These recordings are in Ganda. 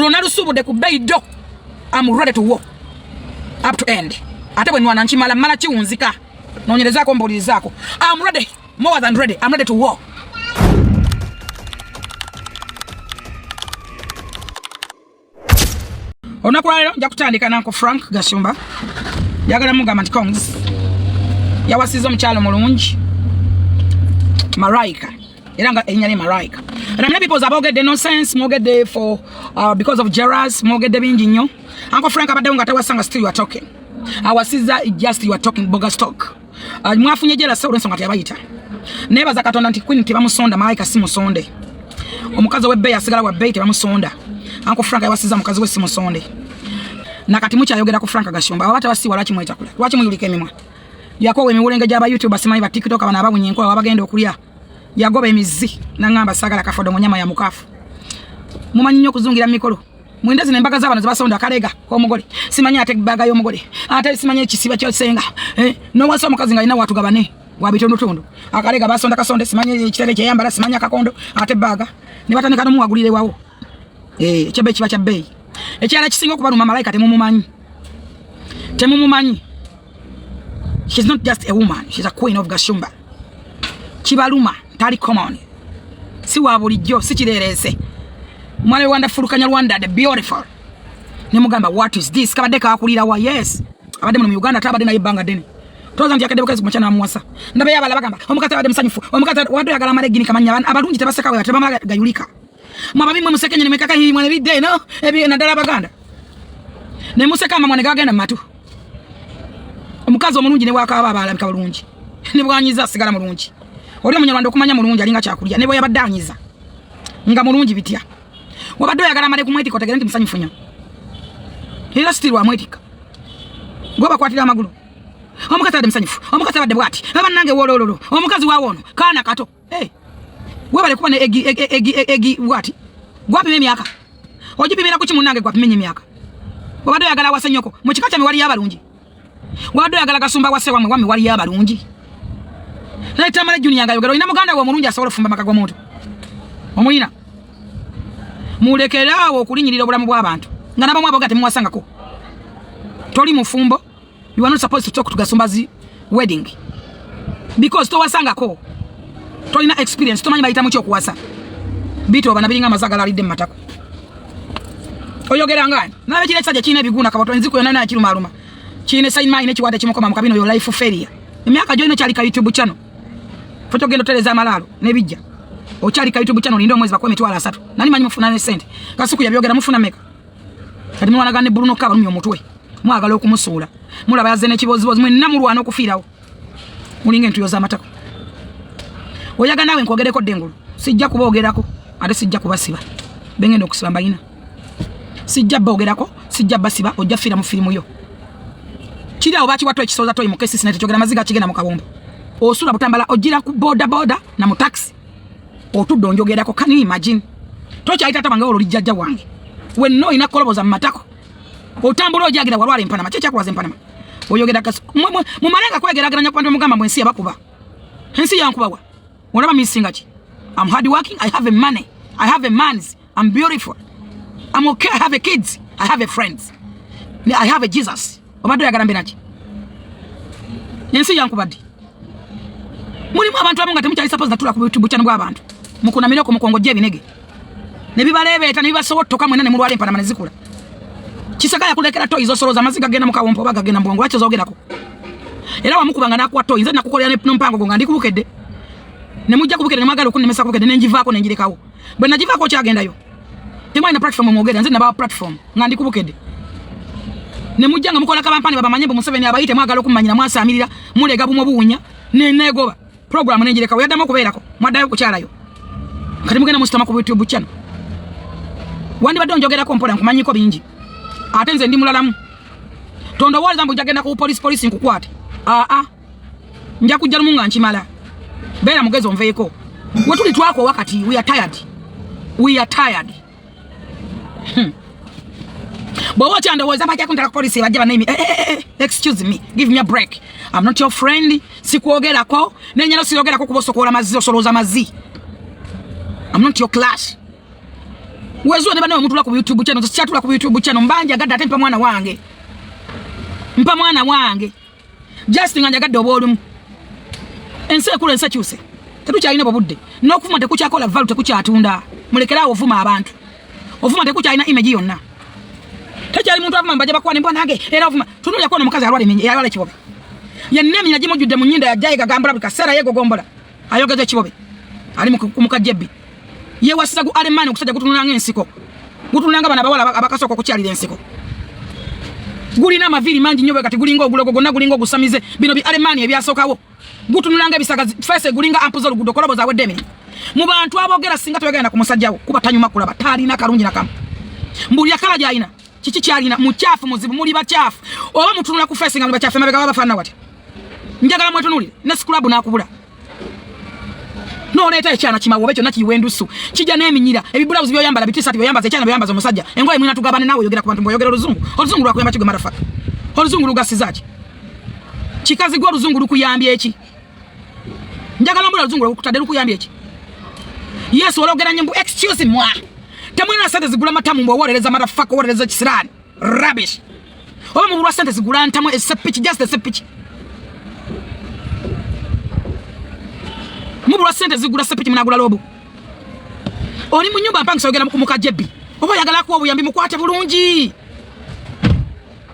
luno nalusubude ku beido. I'm ready to war up to end. Ate bwe nwana nchimala mala chiunzika nonyerezako mboli zako. I'm ready, more than ready. I'm ready to war. Onakwalero nja kutandika nanko Frank Gashumba yagala mugamba nti Kongs yawasiza omukyalo mulungi Maraika era nga enyale Maraika. And many people abogedde nonsense mogedde for because of Gerard mogedde bingi nnyo. Uncle Frank abadde nga tawasanga still you are talking. Awasiza just you are talking bogus talk. Mwafunye jela sa olensonga teyabayita. Nebaza Katonda nti Queen tebamusonda Maraika si musonde. Omukazi webbe yasigala wa bait tebamusonda. Uncle Frank yawasiza mukazi we si musonde. Na kati mucha ayogera ku Frank Gashumba abata basi walachi mweta kula. Lwachi muyulike emimwa. Yakowe emiwulenge gy'aba YouTube basimanyi ba TikTok abana ababunye enkola wabagenda okulya. Yagoba emizi nangamba sagala kafodo munyama ya mukafu. Mumanyi nnyo kuzungira mikolo. Mwendezi nembaga z'abana zibasonda akalega omugole. Simanyi ate baga y'omugole. Ate simanyi ekisiba ky'osenga. No wasa omukazi nga alina watu gabane. Wabitondotondo. Akalega basonda kasonde simanyi ekitebe kyeyambala simanyi akakondo ate baga. Ne batandika n'omuwagulire wawo. Kyebe kiba kya bbeeyi. Ekyala kisinga okubaluma Maraika temumumanyi. Temumumanyi. She's not just a woman. She's a queen of Gashumba. Kibaluma tali common. Si wa bulijjo si kirerese. Mwana wonderful Kanya Rwanda the beautiful. Ne mugamba what is this? Kabadde kakulira wa yes. Abadde mu Uganda tabadde na ibanga deni. Toza nti akadde bukazi machana amuwasa. Ndabe yabala bagamba omukata abadde musanyufu. Omukata wado yagala amalegi nikamanya abalungi tebaseka we tebamala gayulika. Mwababi mwe musekenye ne mekaka hii mwana bidde no ebi nadala baganda. Ne museka mwana gagenda matu. Omukazi omulungi ne wakaba abala bikalungi. Ne bwanyiza sigala mulungi. Oli omunyarwanda okumanya mulungi alinga kyakulya ne bwe yabaddanyiza. Nga mulungi bitya. Wabadde yagala amale kumwetika otegere nti musanyufu nnyo. Era still wa mwetika. Goba kwatira amagulu. Omukazi abadde musanyufu. Omukazi abadde bwati. Abannange wolololo. Omukazi wawono kaana kato. Webale kuba ne egi bwati. Gwapima emyaka. Ojipimira ku kimunange gwapimenya emyaka. Wabadde yagala wase nnyoko. Mu kika kyame wali yabalungi. Wabadde yagala Kasumba wase wamwe wali yabalungi. Na Tamale Jr ngayogero ina muganda wa mulungi asobola fumba makagwa muntu. Omulina. Mulekerawo okulinyirira obulamu bw'abantu. Nga nabo mwabo gate muwasangako. Toli mufumbo. You are not supposed to talk to Gasumba's wedding. Because to wasangako. Tolina experience tomanyi bayita mu kyokuwasa. Bito bana biringa mazagala alidde matako. Oyogera ngani? Nabe kile kisaje kine biguna kabato nziko yona na kiru maluma. Kine sign mine kiwade kimokoma mukabino yo life failure. Emyaka joino kyali ka YouTube channel. Foto gendo teleza malalo ne bijja. Ochali ka YouTube channel ndo mwezi bakwe mitwala 3. Nani manyi mufuna ne sente. Kasuku yabyogera mufuna meka. Kati mwana gane Bruno kaba numyo mutwe. Mwagala okumusula. Mulaba yazene kibozibozi mwe namulwana okufirawo. Mulinge ntuyoza matako. Oyaga nawe nkogereko dengulu. Sijja kubogerako. Ate sijja kubasiba. Bengendo okusiba mbayina. Sijja bogerako, sijja basiba, ojja fira mu filimu yo. Kira obachi watu ekisoza toyi mu kesi sinete kyogera maziga kigenda mu kabombo. Osula butambala ojira ku boda na mu taxi. Otuddo njogerako can you imagine? Tocha aita tabanga ololijjajja wange. When no ina koloboza matako. Otambula ojagira walwala empanama checha kwaza empanama. Oyogera kasu. Mu malenga kwegeraganya kwanda mugamba mwensi yabakuba. Hensi yankubawa. Whatever me singachi. I'm hard working, I have a money. I have a man's. I'm beautiful. I'm okay, I have a kids. I have a friends. I have a Jesus. Obado ya garambe nachi. Yensi yankubadi. Muli abantu abanga temukyali suppose natula ku YouTube channel bw'abantu. Mukuna miloko mukongoje binege. Ne bibalebeta ne bibasobotoka mwena ne mulwale empana manezikula. Kisaka yakulekera toyi zosoloza maziga genda mukawompo baga genda mbongo acho zogerako. Era wamukubanga nakwa toyi nze nakukolera ne mpango gonga ndikubukedde. Ne mujja kubukede ne magalo kunne mesa kubukede ne njivaako ne njirekawo. Bwe najivaako kyagendayo. Temwa ina platform mwogera nze naba platform ngandi kubukede. Ne mujja nga mukola kabampani baba manyembo Museveni abayite mwagalo kumanyira mwasamirira mulega bumwe buwunya ne negoba program ne njirekawo yaddamu kubeerako mwaddayo kukyalayo. Kati mugenda mustama ku YouTube channel. Wandi badde njogerako mpola nkumanyiko bingi. Ate nze ndi mulalamu. Tondo wali zambu jagenda ku police nkukwate. Nja kujja lumunga nchimala. Bera mugezo mveeko. Wetuli twako wakati we are tired. We are tired. But what you understand about your policy bajja banemi excuse me, give me a break. I'm not your friend. Sikuogerako nenyalo sirogerako kubosokola mazi osoloza mazi. I'm not your class. Wezo ne bana mutula ku YouTube channel chatula ku YouTube channel mbanja gadde ate mpa mwana wange. Mpa mwana wange. Just nganja gadde obolumu. Ense kule ense kyuse. Tetukyalina babudde. N'okuvuma tekukyakola value tekukyatunda. Mulekerawo ovuma abantu. Ovuma tekukyalina image yonna. Tekyali muntu avuma mbaje bakwane mbona nange era ovuma. Tunulya kwa mukazi alwale kibobe. Yenemi najimujudde mu nyinda yajaye gagambula bikasera yego gombola. Ayogeze kibobe. Ali mukajebbi. Ye wasisagu alemani okusajja kutunulanga ensiko. Kutunulanga bana bawala abakasoko kukyalira ensiko. Gulina amaviri mangi nnyo kati gulinga ogulogo gonna gulinga ogusamize bino bi alemani ebyasokawo. Gutunulanga ebisagazi fese gulinga ampuzo lugudo kolobo za wedemi. Mu bantu abogera singa toyagenda ku musajjawo kuba tanyuma kulaba talina kalungi nakamu. Mbuli yakala jaina chichi kyalina muchafu muzibu muli bachafu oba mutunula ku fese nga muli bachafu mabega babafana wati. Njagala mwetunuli ne scrub nakubula. No leta ekyana kimawo ekyo nakiwendusu kijja n'eminyira ebibulawuzi byoyambala bitisati byoyambaza ekyana byoyambaza omusajja engoye mwina tugabane nawe oyogera ku bantu mboyogera oluzungu lwakuyamba kigwe marafaka oluzungu lugasizaaki kikazi gwo oluzungu lukuyambye eki njagala mbula oluzungu lukutadde lukuyambye eki yes ologera nyimbu excuse moi temwina sente zigula matamu mbowolereza marafaka owolereza kisirani rubbish oba mubulwa sente zigula ntamu esepiki just esepiki mubulwa sente zigula sepiki munagula lobo oli mu nyumba mpangisa ogera mu kajebbi oba yagala ku obuyambi mukwate bulungi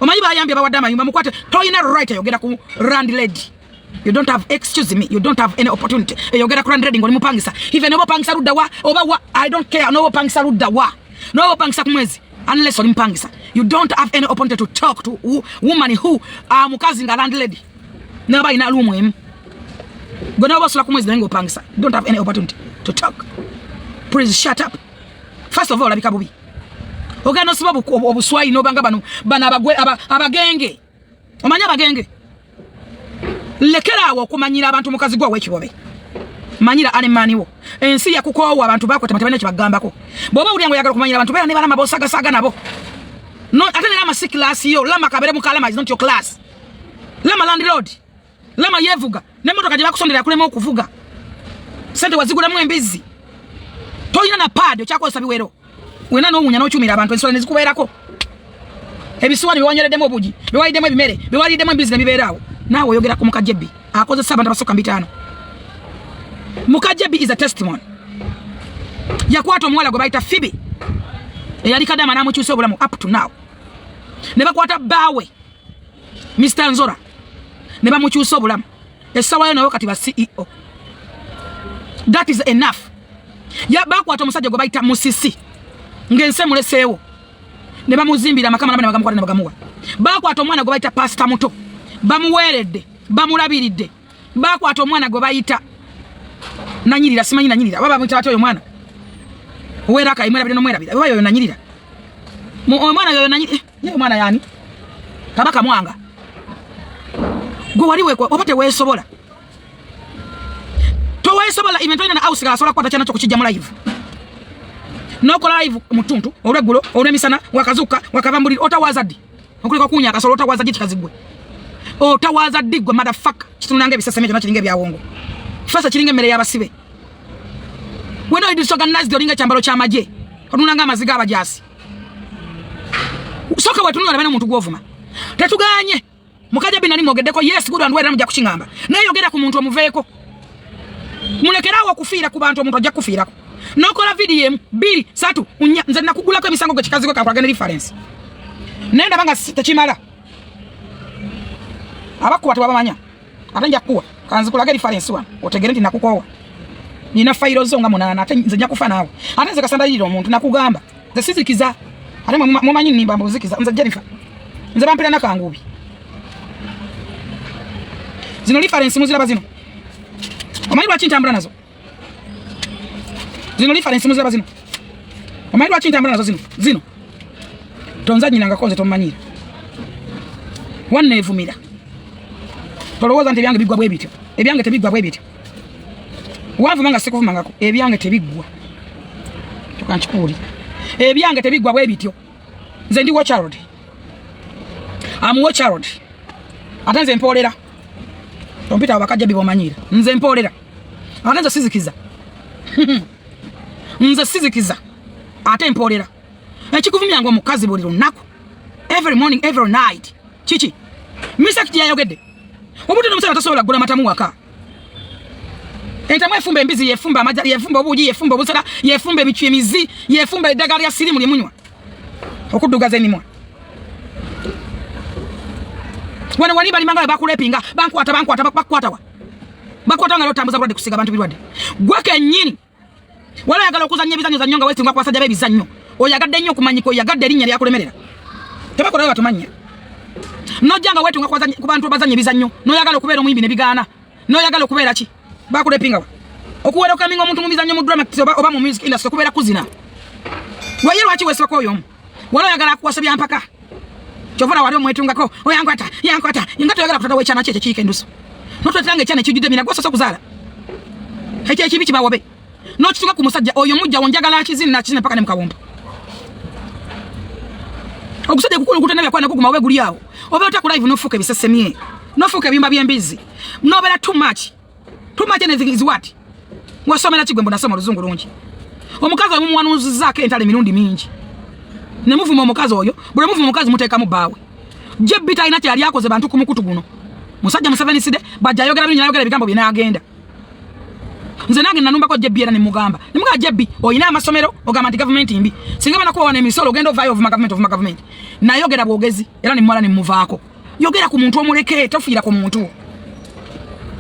omanyi bayambye bawadde amayumba mukwate toyina right ayogera ku landlady you don't have excuse me you don't have any opportunity ayogera ku landlady ngoli mupangisa even oba pangisa ludda wa oba wa I don't care no pangisa ludda wa no pangisa ku mwezi unless oli mpangisa you don't have any opportunity to talk to woman who mukazi nga landlady naba ina lumwe gonna wasula ku mwezi nange opangisa don't have any opportunity to talk please shut up first of all abika bubi ogano sababu obuswayi no banga bana abagenge omanya abagenge lekerawo okumanyira abantu mukazi gwa wekibobe manyira anemani wo ensi yakukoowa abantu bakwata matabane kibagambako boba ulyango yagala kumanyira abantu bera ne bana mabosaga saga nabo no atene lama si class yo lama kabere mukalama is not your class lama landlord lama yevuga ne motoka gye bakusondera kulema okuvuga sente wazigula mu embizi toyina na pad kyako sabiwero wena no munya no chumira abantu ensolo nezikuberako ebisuwani biwanyeredemo obuji biwalidemo ebimere biwalidemo embizi ne biberaawo nawe oyogera ku mukajebbi akoze sabanda basoka mbitano mukajebbi is a testimony yakwata omwala gwe bayita Phoebe eyali kadama namukyusa obulamu up to now ne bakwata bawe Mr. Nzora ne bamukyusa obulamu esawayo nawe kati ba CEO that is enough ya bakwata omusajja gwe bayita Musisi ngense muleseewo ne bamuzimbira amakama nabane bagamukwata ne bagamuwa bakwata omwana gwe bayita Pastor Muto bamuweredde bamulabiridde bakwata omwana gwe bayita nanyirira simanyi nanyirira baba mutata oyo mwana weraka imwerabire no mwerabira baba oyo nanyirira omwana oyo nanyirira ye omwana yani kabaka mwanga gwe wali weko obate weesobola to weesobola inventona na house ga sola kwata cyana cyo kukijja mu live nokola live mutuntu olwegulo olwemisana wakazuka wakavambuli otawazadi okuliko kunya akasola otawazadi kikazigwe otawazadi gwe motherfucker kitunanga ebisaseme cyona kiringa byawongo fasa kiringa mere yabasibe wendo disorganized olinga cyambalo cyamaje onunanga amaziga abajasi soka wetunula nabene muntu gwovuma tetuganye mukaje binani mogeddeko yes good and well namujja kuchingamba naye yogera ku muntu omuveeko mulekerawo kufiira ku bantu omuntu ajja kufiirako nokola video 2 3 nze nakugulako emisango gwe kikaziko kakulagana reference nenda banga tekimala abakuwa tebamanya atanja kuwa kanzi kulaga reference wa otegere nti nakukowa nina file zo nga munana ate nze nja kufa nawe ate nze kasanda yiro omuntu nakugamba nze sizikiza ate mumanyi nimba mbuzikiza nze Jennifer nze bampira nakangubi zino reference muziraba zino omanyi lwaki ntambula nazo zino reference muziraba zino omanyi lwaki ntambula nazo zino tonza nyinanga konze tomanyira wanne evumira tolowooza nti ebyange biggwa bwe bityo ebyange tebiggwa bwe bityo wanvumanga sikuvumangako ebyange tebiggwa tukankikuuli ebyange tebiggwa bwe bityo nze ndi watcharod am watcharod ate nze mpoolera tompita abakajja bibomanyira nze mpoolera ate nze sizikiza nze sizikiza ate mpolera ekikuvumya ngo mukazi buli lunaku every morning every night chichi misa kiti yayogedde obuto nomusala tasobola gula matamu waka entamu efumba embizi yefumba amajali yefumba obuji yefumba obusala yefumba ebichwe mizi yefumba eddagala lya sirimu limunywa okuddugaza enimwa wani bali manga bakulepinga bankwata bakwata nga lotambuza bulwadde kusiga abantu birwadde gwake nyini wala yagala okuzanya ebizanyo za nyonga wesinga kwasajja bebizanyo oyagadde nnyo kumanyiko oyagadde erinnya lyakulemerera tebakola batumanya nojanga wetu nga kwazanya ku bantu bazanya ebizanyo noyagala okubeera omuyimbi ne bigaana noyagala okubeera ki bakulepinga okuwera okaminga omuntu mu bizanyo mu drama oba mu music industry okubeera kuzina wayiro wachi wesibako oyo wala yagala kuwasabya mpaka chovora wali omwetungako oyankwata ingato yagala kutata wechana cheche chikenduso nototanga cyane kijudde mina gwasoso kuzala heche kibi kibawobe no kitunga ku musajja oyo mujja wonjagala akizini na kizina paka ne mukabomba okusajja kukulu kutana byakwana kuguma we guli yawo oba otaku live nofuka bisesemye nofuka bimba byembizi nobera too much anything is what wasomera kigwembo nasoma luzungu lungi omukazi oyo mumwanuzi zake entale mirundi mingi ne muvuma omukazi oyo bule muvuma omukazi muteeka mu baawe jebbita ina kyali akoze bantu ku mukutu guno musajja museveni side bajja yogera binya yogera bigambo bina agenda nze nange nanumbako jebbi era ne mugamba jebbi oyina amasomero ogamba nti government imbi singa bana kuba wana emisolo ogenda ovaayo of government nayogera bwogezi era ne mwala ne muvaako yogera ku muntu omuleke tofiira ku muntu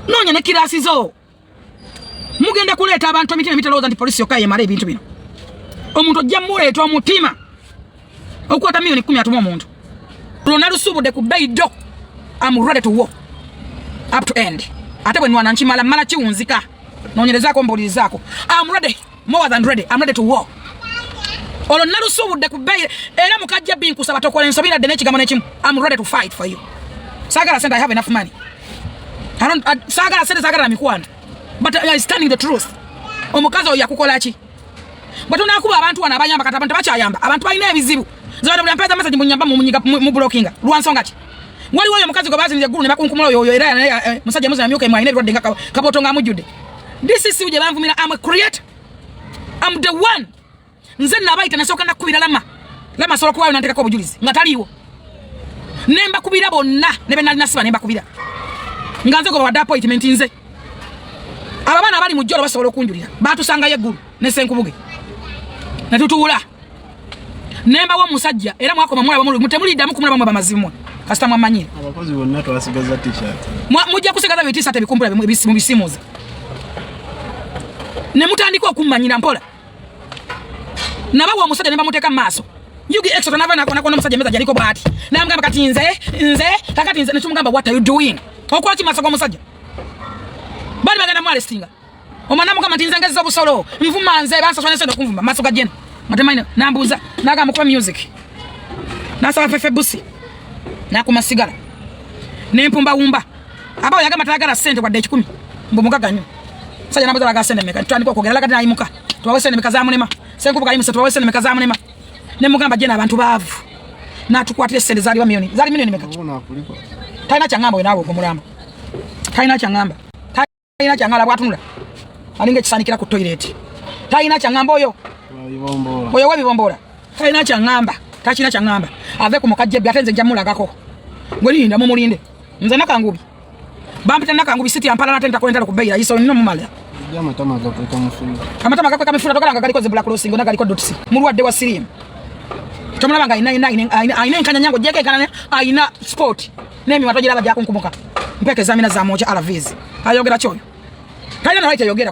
noonya ne kirasi zo mugenda kuleeta abantu emitima emitalowoza nti polisi yokka yemala ebintu bino omuntu ojja muleeta omutima okwata milioni 10 atuma omuntu lwonna lusubudde ku beido I'm ready to war up to end ate bwe nwana nkimala mala kiwunzika nonyerezaako mbulizaako I'm ready more than ready I'm ready to war olwo nalusubudde ku bei era mukajja binkusaba tokola ensobira dde n'ekigambo n'ekimu I'm ready to fight for you sagala sente I have enough money sagala sente sagala mikwano but I standing the truth omukazi oyo yakukola ki batunakuba abantu wana abayamba kati abantu bakyayamba abantu balina ebizibu zibadde buli mpeza message munyamba mu blockinga lwansonga ki waliwo oyo mukazi gwe bazinze eggulu ne bakunkumula oyo era musajja muzina myuka emwalina ebirwadde nga kaboto nga amujjudde this is uje banvumira I'm a creator I'm the one nze nabayita nasooka nakubira lama solo kubayo nantekako obujulizi nga taliiwo nemba kubira bonna ne benali nasiba nemba kubira nga nze goba wadde appointment nze ababana abali mu jjolo basobola okunjulira batusanga yeggulu ne senkubuge ne tutuula nemba wa musajja era mwakoma mulaba mutemuliddamu kumulaba mwe bamazimu kasita mwamanyire abakozi bonna twasigaza t-shirt mujja kusigaza bye t-shirt ebikumpula mu bisimuze ne mutandika okummanyira mpola nabawa omusajja ne bamuteeka mu maaso yugi extra nava nakona omusajja emeza gyaliko bwati namugamba kati nze nekimugamba what are you doing okola kimaaso g'omusajja bali bagenda mu arrestinga omwana mugamba nti nze ngezza obusolo nvuma nze bansaswa nesente okunvuma maaso ga jena matemaine nambuuza nagamba kuba music nasaba fefe busi nakuma sigala nempumba wumba abawo yagamba tagala sente wadde 10 mbumugaga nnyo sajja nambuuza baga sente meka tutandika okwogera lagati nayimuka twawe sente meka za munema senkubuga yimusa twawe sente meka za munema ne mugamba jena abantu baavu natukwatira sente zali milioni meka talina kyangamba wenawe ogumulamba talina kyangamba bwatunula alinga ekisanikira ku toilet talina kyangamba oyo webibombola talina kyangamba ave ku mukajjebbi ate nze njamulagako gwelinda mumulinde nze nakangubi bampita nakangubi siti ampala nate ntakwendala ku beira iso nino mumala amatama gakweka mifuna togalanga galiko ze black crossing ona galiko .c mulwadde wa sirimu tomulaba nga aina enkanyanyango jeke kananya aina sport nemi watojera bajja kunkumuka mpeke zamina za moja alavizi ayogera choyo talina right ayogera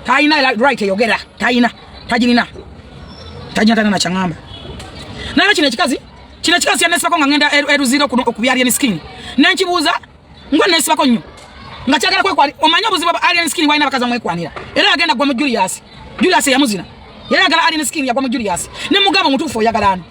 talina right ayogera talina tajinina na changamba nayo kino ekikazi yanesibako nga ngenda eruziro kuno okubyali en skin nenkibuuza ngwa nesibako nnyo nga kyagala kwekwali omanye obuzibu bwa alien skin walina bakazi bamwekwanira era agenda gwa mu Julius yamuzina yera agala alien skin yagwa mu Julius ne mugamba mutuufu oyagala ani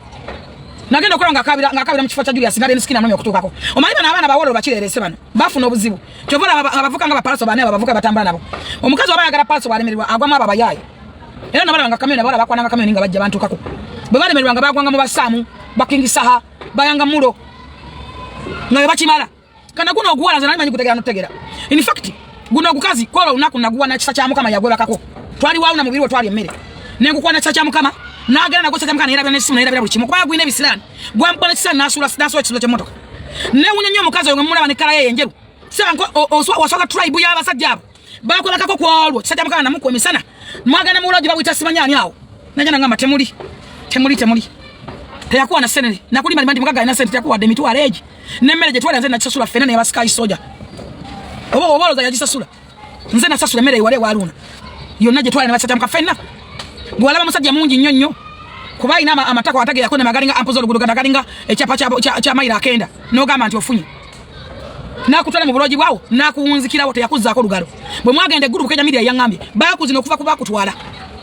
nagenda okola nga akabira mu kifo kya Julius nga alien skin amanya okutuukako omanyi bano abaana bawolo bakirerese bano bafuna obuzibu kyovola abavuka nga bapalaso bane abavuka batambula nabo omukazi waba ayagala palaso balemererwa agwamu abo abayaaye era nabalaba nga kamyoni abawala bakwana nga kamyoni nga bajja bantuukako bwe balemererwa nga bagwanga mu basaamu bakingisaha bayanga mulo nga bwe bakimala kana guno oguwala nze namanyi kutegera notegera in fact guno ogukazi kola olunaku naguwa na kisa kya mukama yagwe bakako twali wawu na mubiri we twali emmere nengukuwa na kisa kya mukama Nagala na gosata mkana era nesimu na era buli kimu kwa gwine bisirani gwambona kisani nasula ekisulo kye motoka ne wunyonyo mukazi ngo mulaba ne kala ye enjeru saba nko wasoka tribe ya basajja abo bakola kako kwolwo kisajja mkana namukwe misana mwagana muloji babwita simanyani awo najana ngamba temuli teyakuwa na senene nakulima limandi mukaga ina sente yakuwa de mitwala eji nemmere je twala nze na kisasula fenene ya baskai soja obo za yajisasula nze na sasula mere wale waluna yonna je twala ne basajja mkafenna gwalaba musajja mungi nnyonnyo kuba ina amatako atage yakone magalinga ampozo luguduga galinga ekyapa cha maira akenda no gama nti ofunye nakutwala mu buloji bwawo nakuwunzikirawo teyakuzzaako lugalo bwe mwagende group kenya media yangambye bakuzino kuva kuba kutwala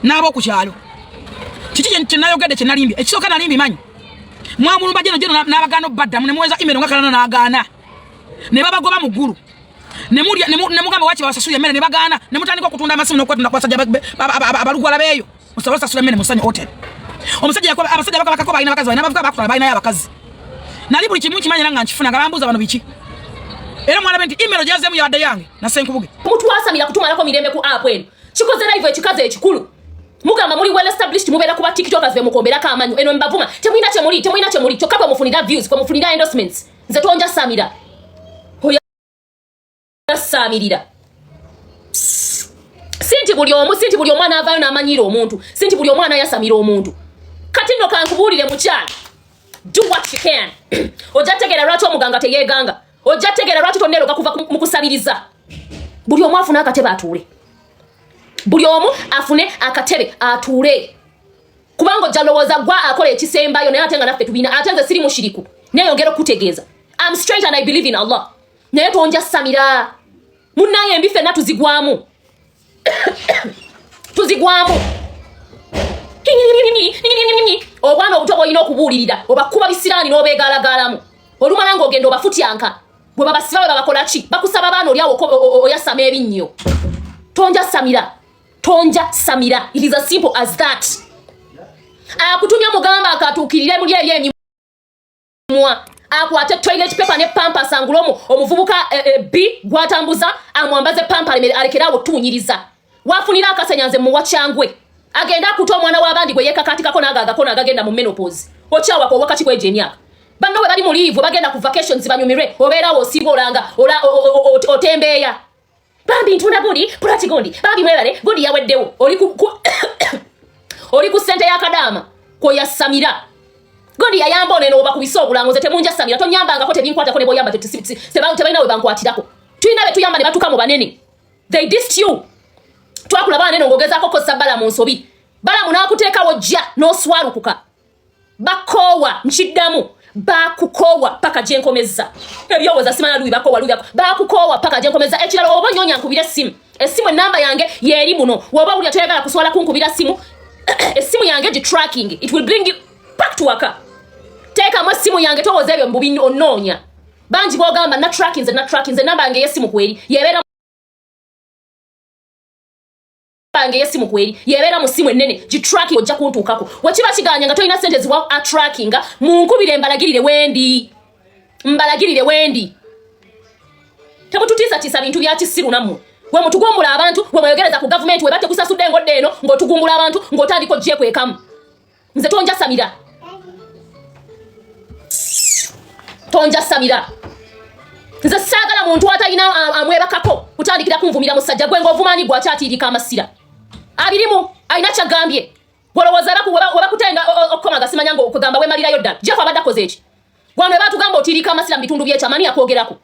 nabo ku kyalo kiki kye nayogedde kye nalimbi ekisoka nalimbi manyi mwamulumba jeno n'abagano badda ne muweza email ngakalana n'agaana ne babagoba mu ggulu ne mugamba wachi basasuye mmere ne bagaana ne mutandika okutunda amasimu n'okwatunda kwasajja abalugwala beeyo musabala sasula mmere musanyi hotel omusajja yakoba abasajja bakabaka ko balina bakazi balina bavuga bakutwala balina y'abakazi nali buli kimu kimanyi nanga nkifuna nga bambuuza bano biki era mwalabe nti email gyazemu yadde yange na senkubuge mutu asamira kutumalako mirembe ku app eno kikoze live ekikaze ekikulu mugamba muri well established mubera kuba tiktokers be mukombera kamanyu eno mbavuma temwina chemuli kyokka kwe mufunira views kwe mufunira endorsements nze tonja samira hoya samirira sinti buli omwana avayo n'amanyira omuntu sinti buli omwana yasamira omuntu kati nno kankubulire mukyala do what you can ojja tegera lwaki omuganga teyeganga ojja tegera lwaki tonneeroga kuva mu kusabiriza buli omu afuna akatebe atuule buli omu afune akatebe atuule kubanga ojja lowooza gwa akola ekisembayo naye ate nga naffe tubina ate nze siri mushiriku neeyongera okutegeeza I'm straight and I believe in Allah naye tonja samira munnaye embi ffenna tuzigwamu obwana obuto bwolina okubuulirira obakuba bisiraani n'obeegalagaalamu olumala ng'ogenda obafutyanka bwe babasibawe babakola ki bakusaba baana olyawo oyasama ebinnyo tonja samira it is as simple as that akutumya mugamba akatuukirire muli ebyemimwa akwate toilet paper ne pampas angulomo omuvubuka B gwatambuza amwambaze pampa alekerawo tunyiriza wafunira akasenyanze mu wachangwe agenda akuta omwana w'abandi gwe yekakatikako n'agagako n'agagenda mu menopause okyawa ko wakati kweje emyaka banno we bali mu live bagenda ku vacations banyumirwe obeerawo osiibolanga otembeeya bambi ntunda gundi pulati gundi bambi mwebale gundi yaweddewo oli ku ssente y'akadaama kweyasamira gondi yayamba oneno obakubisa obulango nze temunja samira tonyambangako tebinkwatako ne boyamba tebalina we bankwatirako tulina be tuyamba ne batuka mu banene they dissed you twakula banene ng'ogezaako kozesa balamu nsobi balamu n'akuteekawo jja n'oswalukuka bakoowa nkiddamu bakukoowa paka gyenkomezza ebyowooza simanya lubi bakoowa bakukoowa paka gyenkomezza ekirala oba onnyonya nkubira essimu ennamba yange yeeri muno woba wulya toyagala kuswala kunkubira simu essimu yange gitracking it will bring you back to waka teekamu essimu yange towooza ebyo mububi onnoonya bangi bwogamba natracking namba yange y'essimu kweri yebeera bange yesimu kweri yebeera mu simu ennene gitracking ojja kuntuukako wekiba kiganya nga tolina sente ziwa atrackinga munkubire mbalagirire wendi temututiisatiisa bintu bya kisiru nammwe we mutugumbula abantu we mweyogereza ku gavumenti we batte kusasudde engodde eno ng'otugumbula abantu ng'otandika oggyeko ekamu nze tonja samira nze saagala muntu atalina amwebakako kutandikira kunvumira musajja gwe ng'ovumaani gwe akyatiirika amasira abirimu alina kyagambye golowooza webakutenga okukomaga simanya ng'okugamba wemalirayo ddala jeff abadde akoze eki gwano we baatugamba otiirika amasira mu bitundu byekyamani akwogerako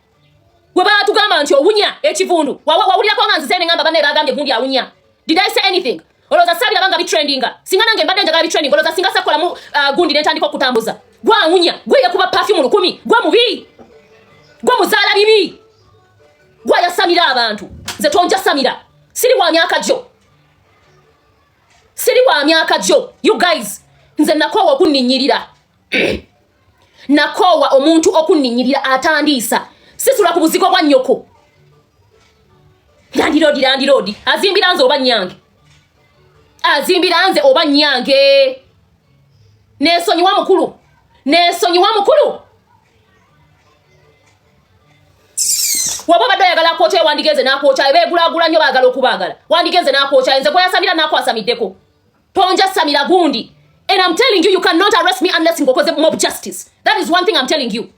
we baatugamba nti owunya ekivundu wawulirako nga nzize ne ngamba banne bagambye gundi awunya did I say anything olowooza saabirabanga bitrendinga singa nange mbadde njagala bitrendinga olowooza singa sakolamu gundi nentandika okutambuza gwe awunya gwe yekuba perfume 1000 gwe mubi gwe muzaala bibi gwe yasamira abantu nze tonja samira siri wa myaka jo you guys nze nakoowa okunninyirira nakoowa omuntu okunninyirira atandiisa sisula ku buzigo bwa nnyoko landiroodi azimbira nze oba nnyange neesonyiwa mukulu waba badde oyagala kwokya wandigenze n'akwokya beegulaagula nnyo baagala okubaagala wandigenze n'akwokya nze gwe yasamira n'akwasamiddeko tonja samira gundi And I'm telling you, you cannot arrest me unless ngokoze mob justice. That is one thing I'm telling you.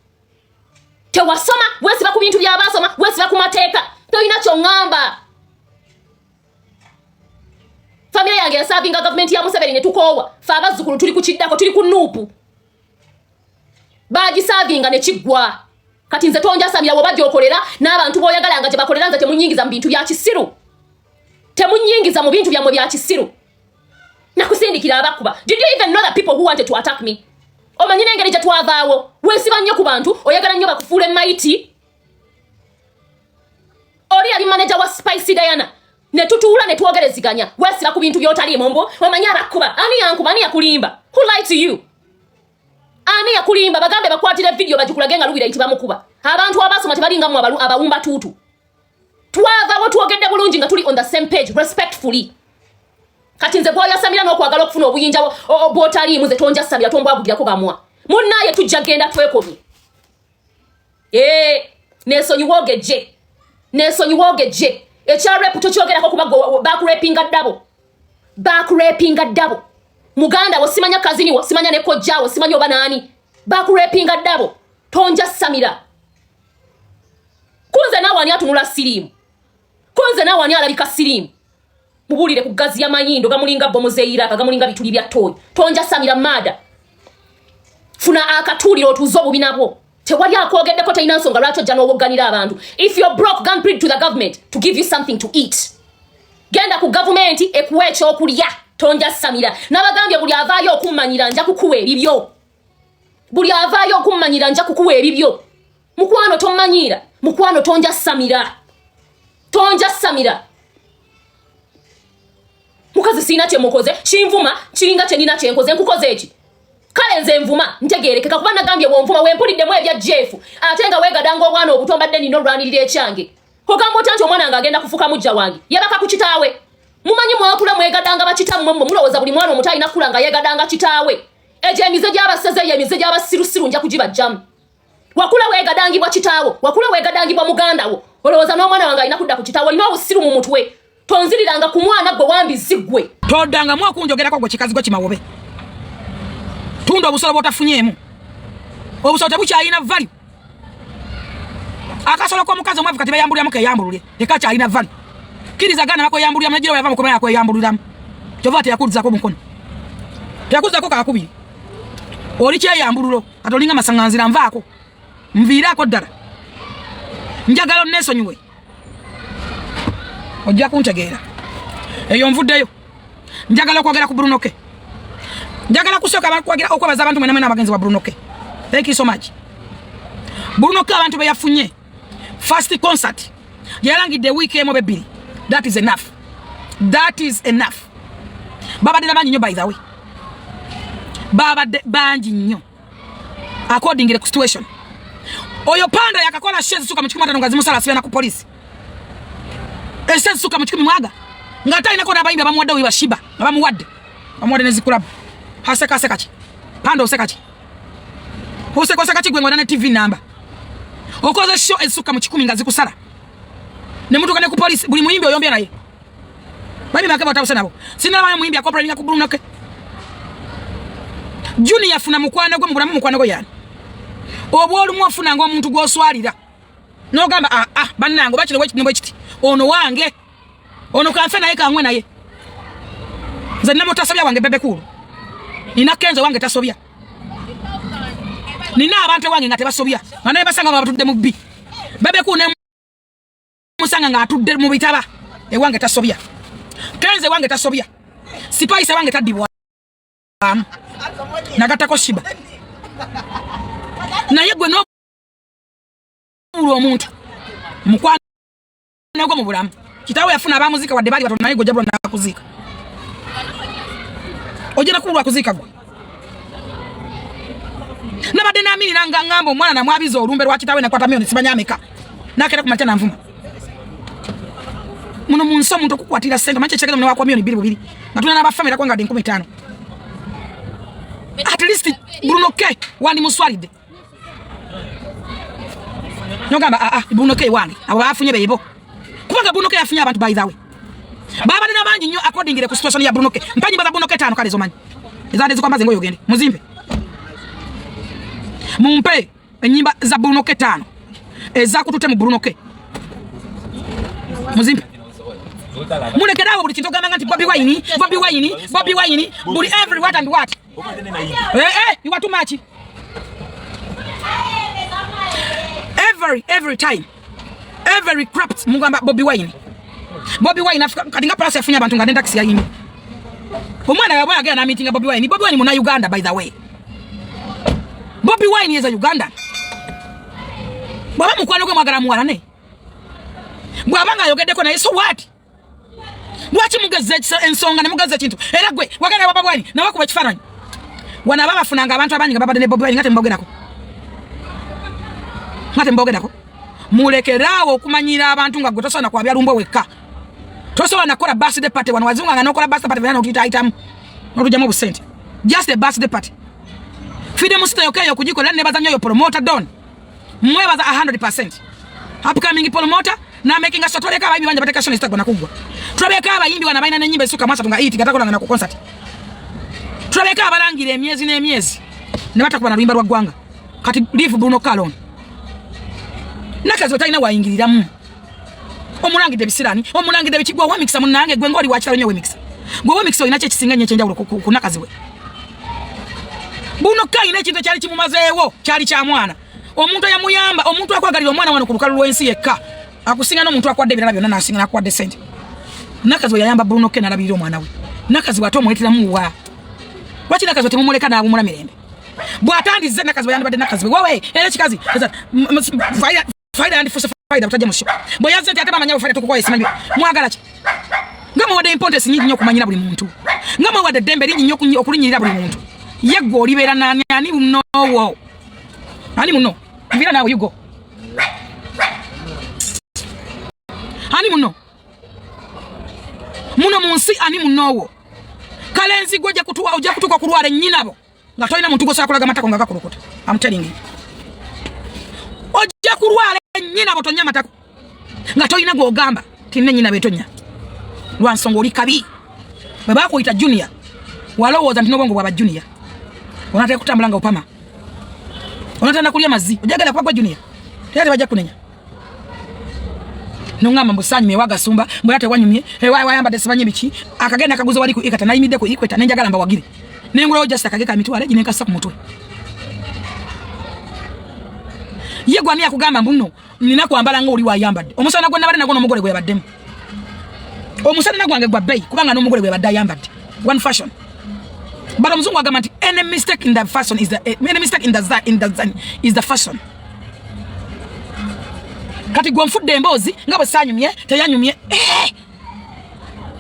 Tewasoma, wesi baku bintu bya basoma, wesi baku mateeka. Toyina kyongamba. Familia yange yasavinga government ya Museveni ne tukowa. Fa abazzukulu tuli ku kiddako, tuli ku nuupu. Bagisavinga ne kiggwa. Kati nze tonja samira wabajja okolera n'abantu boyagala nga gye bakolera nze temunyingiza mu bintu bya kisiru. Temunyingiza mu bintu byamwe bya kisiru. Nakusindikira abakuba. Did you even know that people who wanted to attack me? Omanyine engeri gye twavaawo. Weesiba nnyo ku bantu, oyagala nnyo bakufuule maiti. Oli yali manager wa Spicy Diana. Ne tutuula ne twogereziganya. Weesiba ku bintu by'otaliimu mbo. Omanya abakuba. Ani yankuba, ani yakulimba? Who lied to you? Ani yakulimba bagambe bakwatire video bagikulage nga Luwilight bamukuba. Abantu abasoma tebalinga mu abawumba tutu. Twavaawo twogedde bulungi nga tuli on the same page respectfully. Kati nze bwoya Samira n'okwagala okufuna obuyinja bw'otaliimu nze tonja Samira tombwabugirako bamwa. Munnaye tujja genda twekomye. Neesonyiwoogejje. Neesonyiwoogejje. Ekya rep tokyogerako kuba baakurepinga ddabo. Baakurepinga ddabo. Muganda wo simanya kazini wo simanya ne kojjawo simanya oba naani. Baakurepinga ddabo. Tonja Samira. Kunze nawe ani atunula siriimu. Kunze nawe ani alabika siriimu. Mubulire ku gazi ya mayindo gamulinga bomu zeiraka gamulinga bituli bya toyi. Tonja Samira mada. Funa akatuliro otuzo obubinabo. Tewali akwogeddeko tayina nsonga lwaki ojja n'obogganira abantu. If you're broke, go and plead to the government to give you something to eat. Genda ku government ekuwa ekyokulya. Tonja Samira. Nabagambye buli avaayo okummanyira nja kukuwa ebibyo. Buli avaayo okummanyira nja kukuwa ebibyo. Mukwano tommanyira. Mukwano tonja Samira. Tonja Samira. Mukazi sina kye mukoze, kinvuma, kiringa kye nina kye nkoze, nkukoze eki. Kale nze nvuma, ntegeerekeka kuba nagambye bwonvuma wempuliddemu ebya Jeff, ate nga weegadanga obwana obutombadde nina olwanirira ekyange. Ogamba otya nti omwana nga agenda kufuka mujja wange, yabaka ku kitaawe. Mumanyi mwakula mwegadanga bakitammwe mmwe mulowooza buli mwana omuto alina kula nga yeegadanga kitaawe. Egyo emize gy'abaseze ye emize gy'abasirusiru nja kugibajjamu. Wakula weegadangibwa kitaawo, wakula weegadangibwa muganda wo. Olowooza n'omwana wange alina kudda ku kitaawo, alina obusiru mu mutwe. Tonziriranga ku mwana gwe wambizigwe. Todanga mwa kunjogerako gwe kikazi gwe kimawobe. Tunda obusolo botafunyeemu. Obusolo tebukyalina value. Akasolo k'omukazi omwavu kati bayambuliramu keyambulule. Tekakyalina value. Kiriza gana bakweyambulira najira yava mukomera kweyambuliramu. Kyova teyakudizako mukono. Teyakudizako kakubiri. Oli kyeyambululo atolinga masanganzira nvaako. Nviirako ddala. Njagala onneesonyiwe. Ojja kuntegeera. Eyo nvuddeyo. Njagala okwogera ku Brunoke. Njagala kusooka okwebaza abantu mwena mwena abagenzi wa Brunoke. Thank you so much. Brunoke abantu be yafunye. First concert. Yalangidde week emu bebiri. That is enough. That is enough. Baba dina banyi nnyo by the way. Baba banji nnyo. According to the situation. Oyo panda yakakola shezi suka mchukuma tano ngazi musala asibena ku polisi. Shezi suka mchukumi mwaga. Ngata inako na bayimba bamuwadde wiba shiba. Bamuwadde. Bamuwadde nezikulabu. Haseka sekachi. Panda osekachi. Oseko sekachi gwe ngwana TV number. Okoze show esuka mchukumi ngazi kusala. Ne mutu kane ku polisi buli muyimbi oyombya naye. Babi bakaba batawuse nabo. Sina baye muyimbi akopra ninga ku Brunoke. Junior afuna mukwano gwe mugulamu mukwano go yani. Obwolu mwafuna ngo omuntu gwoswalira. No gamba bannango bakire wekiti. Ono wange. Ono kanfe naye kangwe naye. Nze namo tasobya wange bebe kulu. Nina kenzo wange tasobya. Nina abantu wange nga tebasobya. Naye basanga batudde mu bbi. Bebe kulu ne musanga nga atudde mu bitaba. Wange tasobya. Kenze wange tasobya. Sipaisa wange tadibwa. Nagatako shiba. Naye gwe no omuntu mukwano gwo mu bulamu kitawe yafuna abamuzika wadde bali batonda naye gwe jabula nakuzika ojena kulwa kuzika gwe nabadde namini nanga ngamba omwana namwabiza olumbe lwa kitawe nakwata miyo nisibanya ameka nakera kumatya na nvuma muno munso muntu okukwatira sente manche chekeza mwana wakwa miyo 2 natuna n'abafamira kwanga 15 at least Brunoke wani muswalide Nogamba Brunoke wange abo bafunye bebo kubanga Brunoke yafunye abantu by the way baba dina bangi nnyo according to the situation ya Brunoke mpanyi baba Brunoke 5 kale zomanyi ezade zikwamba zengo yogende muzimbe mumpe enyimba za Bruno K 5 ezakutute mu Bruno K muzimbe mulekerawo buli kintu ogamba nti Bobi Wine buli every what and what you are too much every time every crap mugamba Bobi Wine kadinga plus yafunya abantu nga taxi ya yini omwana yabwa agenda na meeting ya Bobi Wine muna Uganda by the way Bobi Wine is a Uganda baba mukwano gwe mwagala muwala ne bwabanga yogeddeko naye so what lwaki mugezze ensonga ne mugezze kintu era gwe wagenda wa Bobi Wine nawe kuba kifaananyi wana baba funanga abantu abangi nga babadde ne Bobi Wine ngate mbogerako mulekerawo okumanyira abantu nga gwe tosobola kwabya lumbo wekka tosobola nakola birthday party wano wazunga nga nokola birthday party bana otuyita itamu n'otujamu obusente just a birthday party freedom sita yokeyo kujikola ne bazanyo yo promoter don mwebaza 100% upcoming promoter na making us toleka abayimbi banja bateka shoni sitagona kugwa tulabeka abayimbi wana baina n'enyimba esuka masa tunga iti gatakola nga na ku concert tulabeka abalangire emyezi n'emyezi ne batakuba na lwimba lwa gwanga kati leave Bruno Kalon nakazo talina wayingiriramu omulangide bisirani omulangide bikigwa wa mixa munange gwe ngoli wakira nyo we mixa gwe we mixa inache kisinganye chenjawulo ku nakaziwe Bruno Kalon ekintu kyali kimumazeewo kyali kya mwana omuntu yamuyamba omuntu akwagalira omwana wano ku lukalu lw'ensi yekka akusinga n'omuntu akwadde ebirala byonna n'asinga n'akwadde sente nakazi yayamba Bruno Kalon alabirira omwana we nakazi bw'ate omuyitiramu wa lwaki nakazi temumuleka n'abumula mirembe bw'atandize nakazi yandibadde nakazi wewe era kikazi faida and fusa faida utaje musho boyaze ate bamanya faida tukukoye simanyi mwagala ki ngamo wade importance nyingi nyo kumanyira buli muntu ngamo wade dembe lingi nyo okulinyirira buli muntu yego olibera nani ani muno ani muno vira nawe yugo ani muno munsi ani muno kalenzi goja kutuwa oja kutuka kulwala nyinabo nga toina muntu go sakolaga matako nga gakurukuta I'm telling you oja kulwala nyina botonya matako nga toina go gamba tinne nyina betonya lwansongo oli kabi baba ko ita junior walowoza ntino bongo baba junior onataka kutambulanga upama onataka kulia mazi ojagala kwa junior tayari baja kunenya nungama mbusanyi mewaga sumba mbuyate wanyumye wayamba desibanye bichi akagenda akaguzo wali ku ikata nayimide ku ikweta nenjagala mba wagiri nengulo just akageka mitwale jineka sa kumutwe yegwa ni akugamba mbuno nina kwambala ngo oli wayambadde omusana gwe nabale nago nomugole gwe baddemu omusana nagwange gwa bay kubanga nomugole gwe badde ayambadde one fashion but omuzungu agamba nti any mistake in the fashion is the fashion kati gwe mfudde embozi nga bwe sanyumye teyanyumye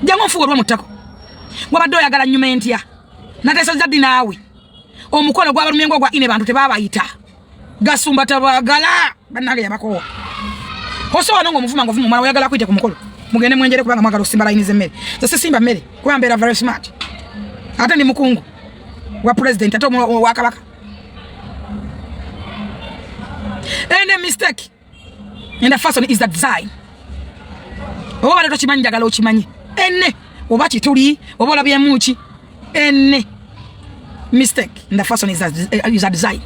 jango mfugo lwa mutako gwabadde oyagala nyuma entya natesa zaddi naawe omukolo gwabalumyengo gwa ine bantu tebabayita gasumba tabagala banage yabako hoso wanongo muvuma ngovumu mwana oyagala kwite ku mukolo mugende mwenjere kubanga mwagala osimba line ze mmere sasa simba mmere kubambera very smart ate ndi mukungu wa president ate wa kabaka any mistake in the fashion is the design oba bale tokimanyi jagala okimanyi enne oba kituli oba olabye muki enne mistake in the fashion is a design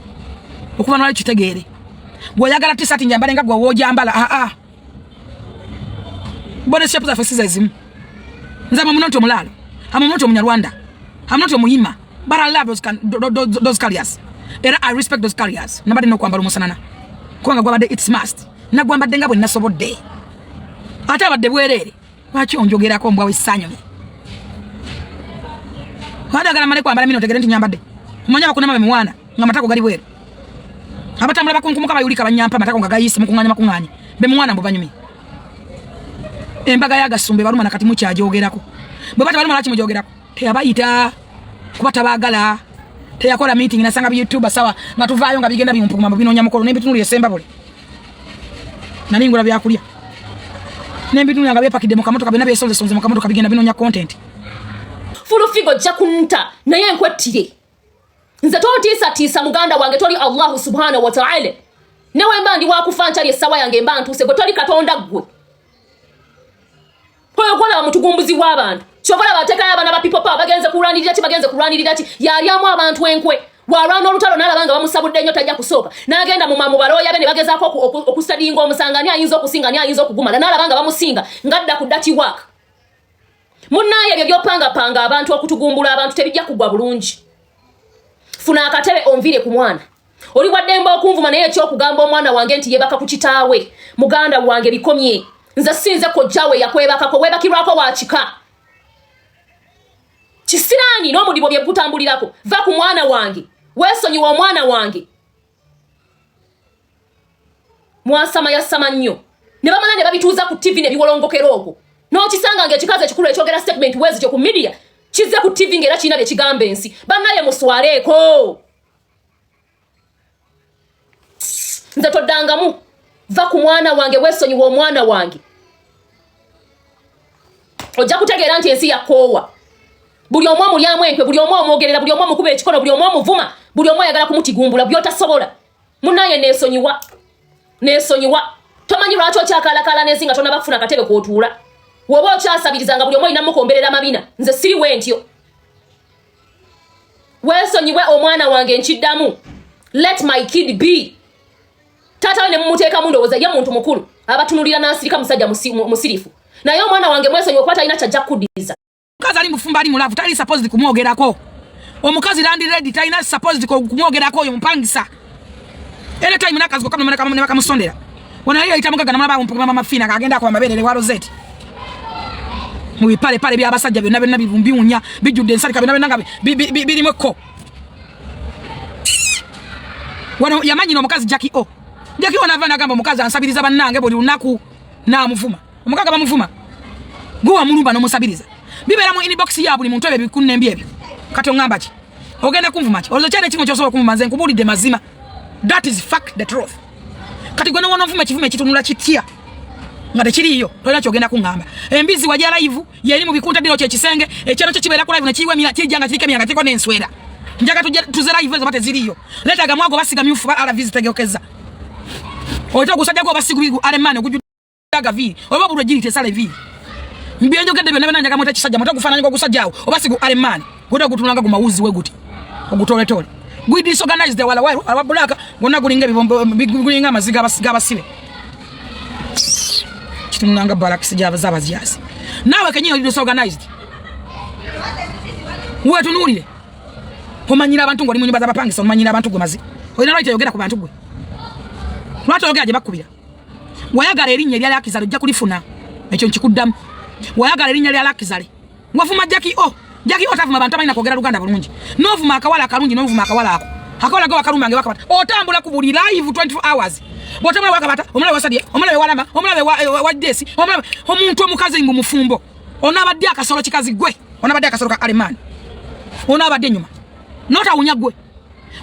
okuba nwali kitegeere gwoyagala t-shirt njambale nga gwe wojambala body shape za faces ezimu nze amunoto mulalo amunoto munyarwanda amunoto muyima but I love those careers era I respect those careers nabade no kwambala umusanana kwanga gwabade it's must nagwambadde nga bwe nasobodde ate abadde bwerere lwaki onjogerako mbwa wesanyo kwagala male kwambala mino tegere nti nyambadde manya bakuna mabe mwana nga matako gali bwere abatambula bakunkumuka bayulika banyampa matako nga gayise mukunganya makunganya be mwana mbanyumi embaga yagasumbe baluma nakati mukyajogerako bwe bata baluma laki mujogerako teyabayita kuba tabagala teyakola meeting nasanga bi YouTuber sawa nga tuvaayo nga bigenda bimpuma binonya mukolo nembitunuli esemba bole nalingula byakulya nembitunuli nga bepakide mukamoto kabena besonze mukamoto kabigenda binonya content fulu figo jakunta naye nkwetire nze tisa muganda wange toli Allah subhanahu wa ta'ala newe mbandi wakufanchali esawa yange mbantuse gwe toli katonda gwe koyo kola mutugumbuzi w'abantu Chokola bateka abana ba people power bagenze kulwanirira ti yalyamu abantu enkwe walwana olutalo nalabanga bamusabudde nnyo tajja kusooka n'agenda mu mamu baloya bene bagezaako okusadinga omusangani ayinza okusinga ni ayinza okugumala nalabanga bamusinga ngadda ku dirty work munnaye ebyo byopanga abantu okutugumbula abantu tebijja kugwa bulungi funa akatebe onvire ku mwana oli waddemba okunvuma naye ekyokugamba omwana wange nti yebaka ku kitaawe muganda wange bikomye nze sinze kojjawe yakwebakako webakirwako wakika kisirani n'omudibo bye gutambulirako va ku mwana wange weesonyiwa omwana wange mwasama yasama nnyo ne bamala ne babituuza ku TV ne biwolongokera okwo n'okisanga ng'ekikazi ekikulu ekyogera statement wezityo ku media kizze ku TV ng'era kirina bye kigamba ensi bannaye muswaleeko nze toddangamu va ku mwana wange weesonyiwa omwana wange ojja kutegeera nti ensi yakoowa buli omu omulyamu enkwe buli omu omwogerera buli omu omukuba ekikono buli omu omuvuma buli omu oyagala kumutigumbula byotasobola munnaye neesonyiwa tomanyi lwaki okyakalakala n'ensi nga tonabafuna akatebe k'otuula woba okyasabirizanga buli omu olina mukomberera mabina nze siriwe ntyo weesonyiwe omwana wange nkiddamu let my kid be taata we ne mumuteekamu ndowooza ye muntu mukulu abatunulira n'asirika musajja musirifu naye omwana wange mwesonyiwe kuba talina kyajja kukkuddiza Mukazi ali mufumba ali mulavu tali supposed kumwogerako. Omukazi landi ready talina supposed kumwogerako oyo mpangisa. Ele time nakazi ko kamwe bakamusondera. Wona yeye itamukaga na mama mpuma mama fina kagenda kwa mabere wa Rosette. Mu bipale pale bya basajja byonna byonna bivumbiunya bijudde ensali kabina benanga birimweko. Wano yamanyi no mukazi Jackie O. Jackie O navana gamba mukazi ansabiriza bannange buli lunaku na muvuma. Omukaga bamuvuma. Guwa mulumba no musabiriza. Bibera mu inbox ya buli muntu ebyo bikunnembi ebyo. Kati ongamba ki? Ogenda kumvuma ki? Ozo kyane kingo kyosobola kumvuma nze nkubulidde mazima. That is fact the truth. Kati gwe wano mvuma kivume kitunula kitya. Ngate kiriyo. Tola kyogenda kungamba. Embizi wajja live yeri mu bikunta diro kye kisenge ekyano kye kibera ku live nakiwe mira kijanga kirike mira katiko n'enswera. Njaga tuze live ezabate ziriyo. Leta gamwago basiga myufu ala visit tegekeza. Oito gusajja go basigu alemane okujudaga vi. Oba bulwe jiri tesale vi. Mbienjo gende byo nabana nyaga mutakisajja mutakufananya kwa kusajjao obasigu alemani goda gutulanga ku mawuzi weguti ogutole we disorganize the wala abulaka gonna gulinga bigulinga maziga basibe kitunanga balakisi jaba zabaziasi nawe kenyino disorganized we tunulire omanyira abantu ngoli mu nyumba z'abapangisa omanyira abantu gwe mazi oyina lwite yogera ku bantu gwe lwate yogera je bakubira wayagala erinnya lya Akizalo ojja kulifuna ekyo nkikuddamu wayagala erinnya lya Akizalo ngwafuma Jackie O tavuma abantu abalina kwogera Luganda bulungi novuma akawala akalungi novuma akawala ako akawala go bakalumange bakabata otambula ku buli live 24 hours botamwe wakabata omulabe wasadye omulabe walama omulabe wa Desi omulabe omuntu omukazi ngo mufumbo onabadde akasolo kikazi gwe onabadde akasolo ka alemani onabadde nyuma nota unyagwe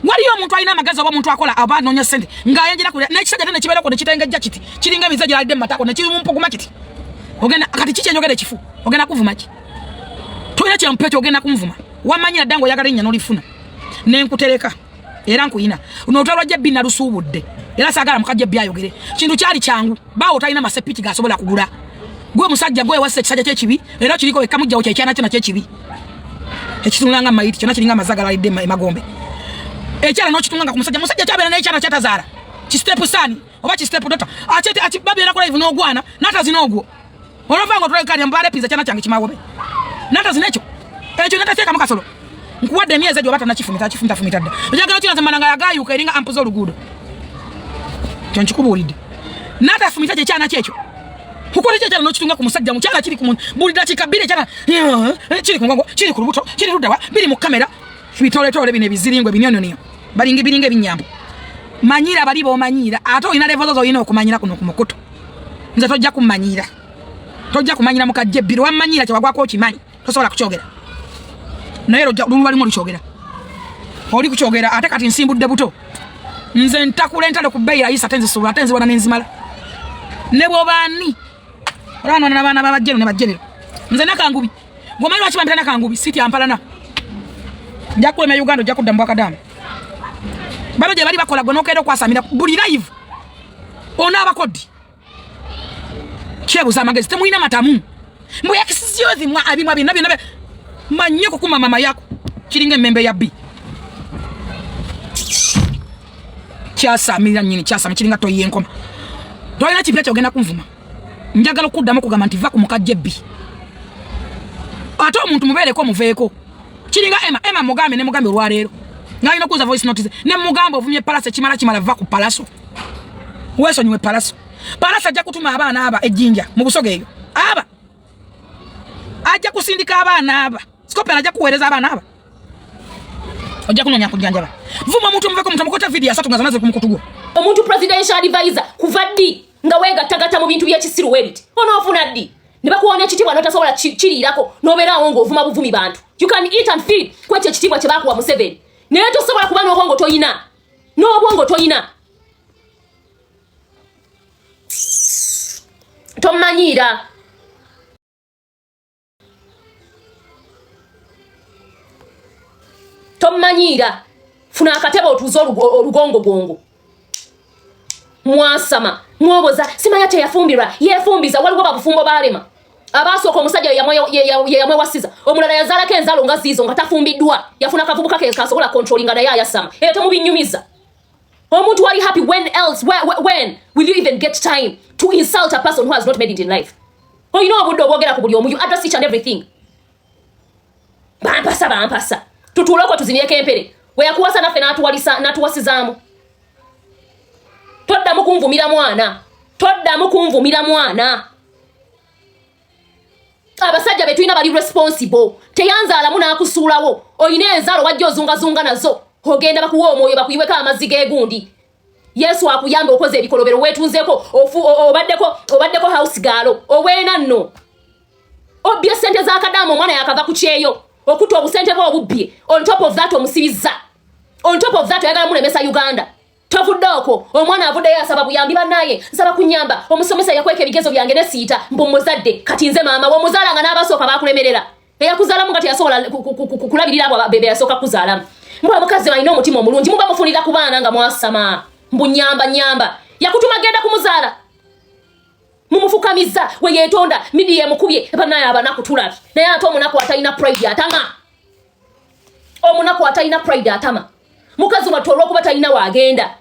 wali omuntu alina amagazi oba omuntu akola abanonya sente ngayenjira ku nekisajja tene kiberako ne kitenge jakiti kiringa mizaji alide matako ne kirumpo ku makiti ogenda kati kiche njogere kifu ogenda kuvuma ki toyina kya mpeto ogenda kumvuma wamanyira dango yagala nya nolifuna nenkutereka era nkuyina unotwalwa je bina lusubudde era sagala mukaje byayogere kintu kyali kyangu bawo talina masepiti gasobola kugula gwe musajja gwe wase kisajja kyekibi era kiriko ekamujja oche kyana kyona kyekibi ekitunanga mayiti kyona kiringa mazagala alide magombe ekyala no kitunanga ku musajja kyabera n'ekyana kyatazaala ki step sani oba ki step dota achete ati babera ko live no gwana nata zinogwo olovango tolekanya mbale pizza kyana kyange kimawobe nata zinecho ekyo nataseka makasolo nkuwadde myezi ejo bata nakifumita fumita ojagala kino zamananga yagayu kairinga ampuzo olugudo kyanchikubulide nata fumita kye kyana kyekyo kukola kye kyana no kitunga ku musajja mukyala kiri ku buli dakika bire kyana kiri ku ngongo kiri ku lubuto kiri ludawa biri mu kamera bitole bine biziringwe binyonyo biringe binyambo manyira bali bo manyira ato ina level zo ina okumanyira kuno ku mukuto nze tojja kumanyira mukajje biro wamanyira kye wagwako kimanyi tosobola kukyogera naye lulu walimu olukyogera oli kukyogera ate kati nsimbudde buto nze ntakula entalo ku bbeera isa tenzisubula tenziwana nenzimala ne bwobani olwana n'abaana babajjero ne bajjerero nze nakangubi ngomanyi lwaki bampita nakangubi siti ampalana njakulema Uganda ojja kudda mu Bwakadamu balo gye bali bakola gwe n'okeera okwasamira buli live ona abakodi kyebuza amagezi temulina matamu Mbu yakisiyozi mwa abimwa binabe manyeko kuma mama yako kiringa membe ya B. Kyasa mira nyini kyasa mikiringa to yenkoma. Toyina kipya kyogenda kunvuma. Njagala okuddamu kugamba nti va ku mukajje B. Ate omuntu mubeereko muveeko. Kiringa Emma mugambe ne mugambe olwaleero. Ngayina kuza voice notice ne mugambe ovumye palasa kimala va ku palaso. Wesonyiwe palaso. Palasa ajja kutuma abaana aba ejjinja mu busoge eyo. Aba. Ajja kusindika abaana aba. Scope ajja kuweereza abaana aba. Ojja kunonya kujanjaba. Vuma omuntu muveeko mutamukota video asatu ngaza naze kumukutugo. Omuntu presidential advisor kuvaddi nga wega tagata mu bintu by'ekisiru webiti. Ono ofuna ddi. Ne bakuwonya ekitibwa n'otasobola kiriirako n'obeerawo ng'ovuma buvumi bantu. You can eat and feed kwekyo ekitibwa kye baakuwa Museveni. Naye tosobola kuba n'obwongo toyina. N'obwongo toyina. Tomanyiira. Tomanyiira. Funa akatebe otuuze olugongo. Mwasama. Mwoboza. Simanya teyafumbirwa. Yefumbiza. Waliwo babufumbo balema. Abasooka omusajja yamwe wasiza. Omulala yazaalako enzaalo nga ziizo nga tafumbiddwa. Yafuna akavubuka ke kasobola controllinga naye ayasama. Eyo temubinyumiza. Omuntu wali happy when else? When will you even get time to insult a person who has not made it in life? Oh, you know obudde obwogera ku buli omu. You address each and everything. Bampasa. Tutuloko tuziniyeko empere. We yakuwasa naffe n'atuwasizaamu. Toddamu kunvumira mwana. Abasajja be tulina bali responsible. Teyanzaalamu n'akusuulawo. Oyina enzaalo wajja ozungazunga nazo. Ogenda bakuwa omwoyo bakuyiweko amazzi g'egundi. Yesu akuyambe okoze ebikolobero weetunzeeko obaddeko house gaalo. Oweena nno. Obbye ssente z'akadamu omwana yakava ku kyeyo. Okuta obusente bwe obubbye. On top of that omusibizza. On top of that oyagala mulemesa Uganda. Tavuddeeko omwana avuddeyo asaba buyambi bannaye nsaba kunyamba omusomesa yakweka ebigezo byange ne siita mbu muzadde kati nze maama w'omuzaalanga n'abasooka baakulemerera eyakuzaalamu nga teyasobola kulabirira abo bebe yasooka kuzaalamu mbu omukazi alina omutima omulungi muba mufunira ku baana nga mwasama mbu nyamba yakutuma genda kumuzaala mumufukamiza we yeetonda midi yemukubye bannaye abanaku tulabi naye ate omunaku atalina pride atama mukazi wattu olw'okuba talina waagenda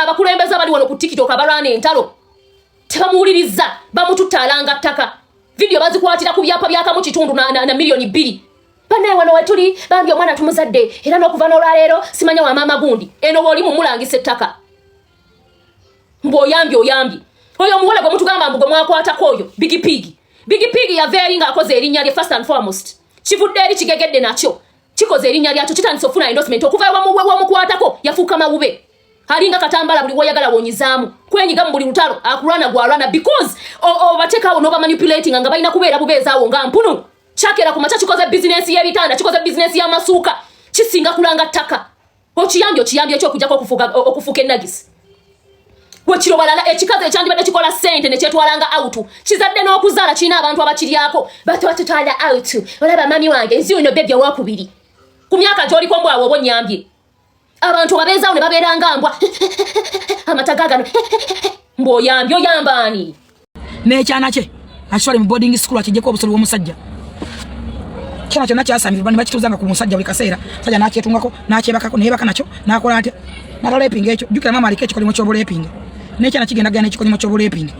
abakulembeze abali wano ku TikTok abalwana entalo tebamuwuliriza bamututaalanga ttaka video bazikwatira ku byapa byakamu kitundu na milioni 2 bannaye wano wetuli bambi omwana tumuzadde era n'okuva n'olwaleero simanya wa maama gundi eno bw'oli mumulangisa ettaka oyambi oyo omuwala gwe mutugamba mbu gwe mwakwatako oyo Big Pig yaveeri ng'akoze erinnya lye first and foremost kivudde eri kigegedde nakyo kikoze erinnya lyakyo kitandise okufuna endorsement okuva wamukwatako yafuuka mawube alinga katambala buli woyagala wonyizaamu kwenyiga mu buli lutalo akulwana gwalwana because obateekawo n'oba manipulating nga balina kubeera bubeezaawo nga mpunu kyakera ku maca kikoze bizinesi y'ebitanda kikoze bizinesi y'amasuuka kisinga kulanga ttaka okiyambye ekyokujjako okufuuka ennagisi wekiro balala ekikazi ekyandibadde kikola ssente ne kyetwalanga out kizadde n'okuzaala kirina abantu abakiryako batwala out olaba mami wange nsi uno bebya wakubiri ku myaka gy'oliko mbwawe oba onyambye abantu babeezaawo ne babeeranga mbwa amatagagano mbu oyambaani n'ekyana kye akitwale mu boarding school akigyeko obusobi bw'omusajja kyana kyonna kyasamirwa ne bakituuzanga ku musajja buli kaseera musajja n'akyetungako n'akyebakako neyebaka nakyo n'akola atya n'atalepinga ekyo jjukira maama aliko ekikolimo ky'obulepinga n'ekyana kigendagana n'ekikolimo ky'obulepinga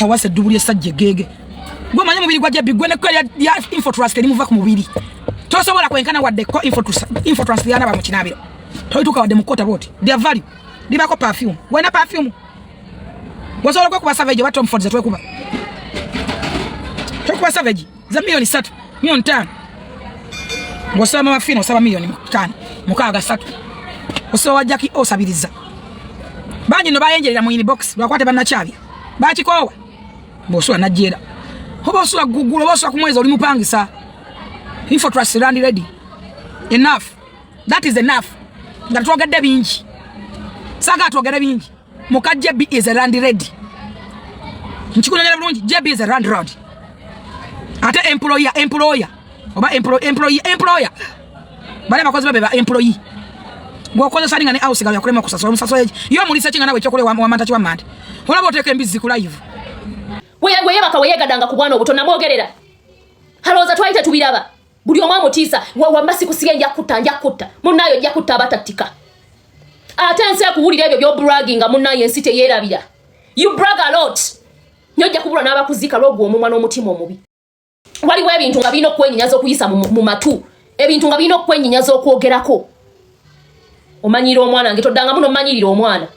yawasa eddubu ly'essajja eggege gwe omanye omubiri gwa jabbi gwe nekkola lya infotrust erimuva ku mubiri tosobola kwenkana wadde ko infotrust lyana ba mu kinaabiro toyituuka wadde mu kkota booti their value libako perfume wena perfume wasobola kwekuba savage oba Tom Ford zetwekuba twekuba savage za milioni 3 milioni 5 ng'osaba mama fina osaba milioni 5 6 osaba wajjaki osabiriza bangi no bayenjerera mu inbox lwakwate bannakyabya bakikoowa bw'osula najjeera oba osula Google oba osula ku mwezi oli mupangisa infotrust land ready enough that is enough nga twogedde bingi saga twogedde bingi muka JB is a land ready nkikunonyera bulungi JB is a land road ate employer oba employer bale bakozi babe ba employee gwokozesa linga ne house ga yakulema kusasula omusaso yeji yo mulisa kinga nawe kyokole wa manta kiwa manta olaba oteka embizi ku live Weye baka weyegadanga ku bwana obuto namwogerera. Haloza twaite tubiraba. Buli omwa mutisa wa masi kusiga yakutta. Munayo yakutta batatika. Atense kuwulira ebyo byo bragging munayo ensite yerabira. You brag a lot. Nyojja kubula n'abakuzika logo omumwa n'omutima omubi. Waliwo ebintu nga bino kwenyinyaza okuyisa mu matu. Ebintu nga bino kwenyinyaza okwogerako. Omanyira omwana nge toddanga muno manyirira omwana.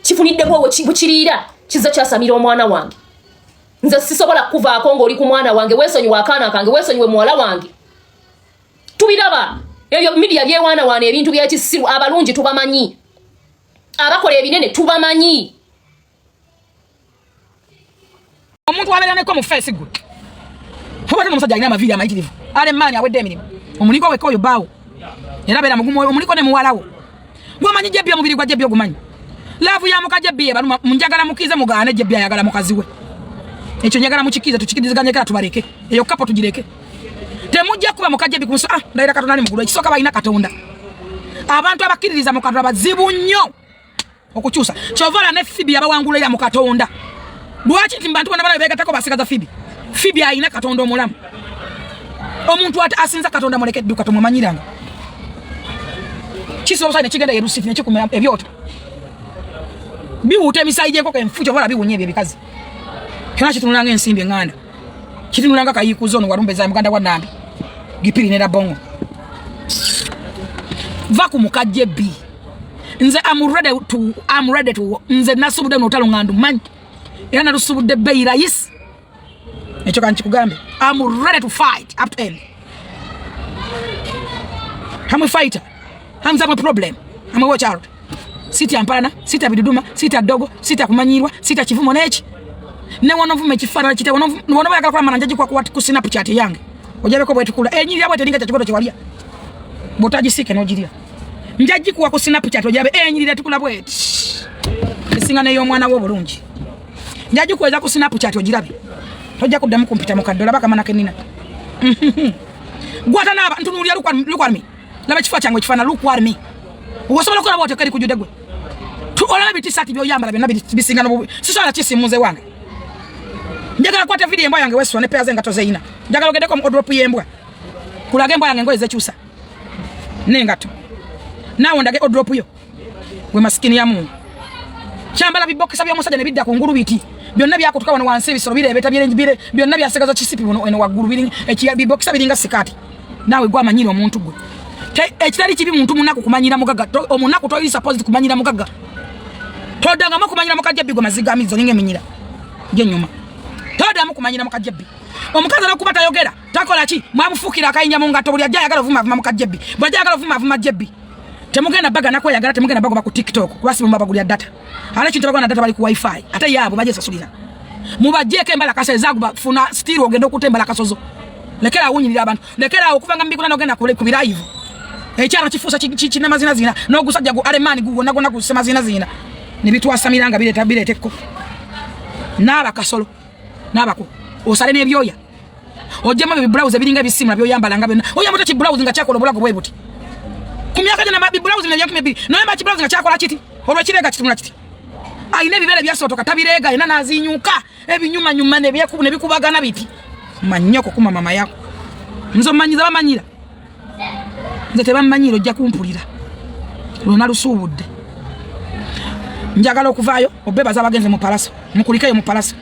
Kifunidde bwo bukiriira kiza kyasamira omwana wange. Nze sisobola kuvaako ng'oli ku mwana wange weesonyiwe akaana kange weesonyiwe muwala wange. Tubiraba ebyo media byewaana waana ebintu by'ekisiru abalungi tubamanyi. Abakola ebinene tubamanyi. Omuntu wabeeraneko mu face good. Obate omusajja alina amaviiri amayitirivu. Ale maani awedde emirimu. Omuliko weka oyo baawo. Era beera mugumu omuliko ne muwalawo. Gwamanyi Jebbi omubiri gwa Jebbi ogumanyi. Laavu ya muka Jebbi ebaluma munjagala mukize mugaane Jebbi ayagala mukazi we. Ekyo njagala mukikize tukikidiziganye kala tubaleke. Eyo kapo tugireke. Temujja kuba muka Jebbi kunso ndaira Katonda ni mugulu ekisoka balina Katonda. Abantu abakiririza mu Katonda bazibu nnyo okukyusa. Kyovala ne Fibi abawangulira mu Katonda. Lwaki timbantu bana beegatako basigaza Fibi. Fibi ayina Katonda omulamu. Omuntu asinza Katonda muleke duka tumumanyiranga. Kisobosa ne kigenda Yerusifu ne kikumira ebyoto. Biwute emisaije koko enfujo bala biwunye ebyo bikazi. Kyona kitunulanga ensimbi enganda. Kitunulanga kayikuzo no warumbe za muganda wa Nambi. Gipiri ne dabongo. Vaku muka Jebbi. Nze I'm ready to nze nasubude no talo ngandu manyi. Era narusubude beira yes. Ekyo kanchi kugambe. I'm ready to fight up to end. I'm a fighter. I'm a problem. I'm a watch out. Sita mpana, sita biduduma, sita dogo, sita kumanyirwa, sita chivumo nechi. Ne wonovume chifana chite wonovume yakala kwa mananjaji kwa kusinapu chat yange. Ojabe ko bwetu kula. Nyiri yabo telinga chachikodo chiwalia. Botaji sike no jiria. Njaji kwa kusinapu chat ojabe nyiri letukula bwetu. Esinga ne yo mwana wo bulungi. Njaji kuweza kusinapu chat ojirabi. Tojja kuddamu kumpita mukadola baka manake nina. Gwata naba ntunulia look at me. Laba kifua kyange kifana look at me. Uwasobola kola bote kali kujude gwe. Tu olaba bitisati byo yambala byonna bisinga no sisola kisimuze wange. Njagala kwata video embwa yange weswa ne pea zenga tozeina. Njagala ogedeko mu drop yembwa. Kulaga embwa yange ngoye zekyusa. Nengato. Nawo ndage drop yo. Gwe maskini ya Mungu. Kyambala bibokisa byo musajja ne bidda ku ngulu biti. Byonna byakutuka wano wansi bisoro birebeta bire byonna byasegaza kisipi wano waggulu biri bibokisa biringa sikati. Nawe gwa manyiro omuntu gwe. Ekitali kibi muntu munaku kumanyira mugaga omunaku toyi supposed kumanyira mugaga. Todanga mu kumanyira muka Jebbi gwe maziga mizo ninge minyira. Je nyuma. Toda mu kumanyira muka Jebbi. Omukazi na kubata yogera. Takola ki? Mwamufukira akayinya mu ngato buli ajja yagala vuma muka Jebbi. Bajja yagala vuma Jebbi. Temugenda baga nako yagala temugenda bago ku TikTok. Kwasi mu bagulya data. Ala kintu bagona data bali ku wifi. Ate yabo baje sasulira. Mubajjeke mbala kaseza funa still ogenda okutembala kasozo. Lekera awunyirira abantu. Lekera okuvanga mbikuna nogenda ku live. Ekyana kifusa kina mazina zina no gusajja gu alemani gu gona kusema zina nibitwasamiranga bireteko naba kasolo nabako osale ne byoya ojema bi blouse biringa bisimula byo yambalanga bena oyamba taki blouse nga chakola bulago bwebuti kumyaka jana mabi blouse ne yakime bi no yamba chi blouse nga chakola kiti olwa kirega kitumula kiti ayine bibere byasotoka tabirega ina nazinyuka ebinyuma nyuma ne bikubagana biti manyoko kuma mama yako nzo manyiza bamanyira nzete bamanyiro jja kumpulira lona lusuubudde njagala okuvaayo obeba za bagenze mu palaso mukulikayo mu palaso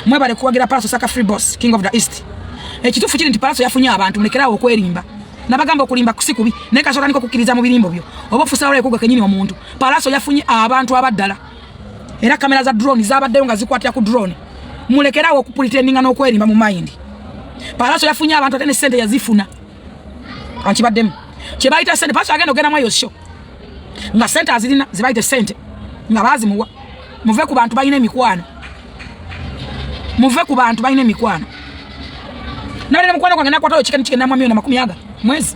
mwebale kuwagira palaso saka free boss king of the east ekitufu kiri nti palaso yafunya abantu mulekerawo okwerimba nabagamba okulimba kusikubi naye kasoka niko kukiriza mu birimbo byo oba fusawo ekuga kenyini omuntu palaso yafunye abantu abaddala era kamera za drone zabaddeyo nga zikwatira ku drone mulekerawo okupulitendinga n'okwerimba mu mind palaso yafunye abantu ate ne sente yazifuna ankibaddemu Chebaita sente paso agenda ogenda mwayo sho. Nga sente azirina zibaite sente. Nga bazimuwa. Muve ku bantu bayine mikwano. Muve ku bantu bayine mikwano. Nalele mukwano kwange nakwatayo chicken na mwami na 10 mwezi.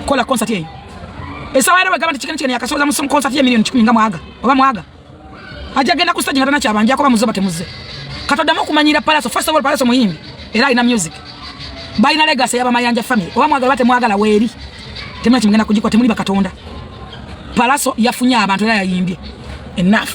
Kola concert yeyo. Esa wale bagamba chicken yakasoza mu concert ye milioni 10 nga mwaga. Oba mwaga. Aja genda ku stage ngata na kyabanja ko bamuzoba temuze. Katoda mu kumanyira palaso first of all palaso muyimbi. Era ina music. Baina legacy yaba mayanja family. Oba mwagala bate mwagala weri. Temuna kimugenda kujikwa temuli bakatonda. Palaso yafunya abantu era yayimbye. Enough.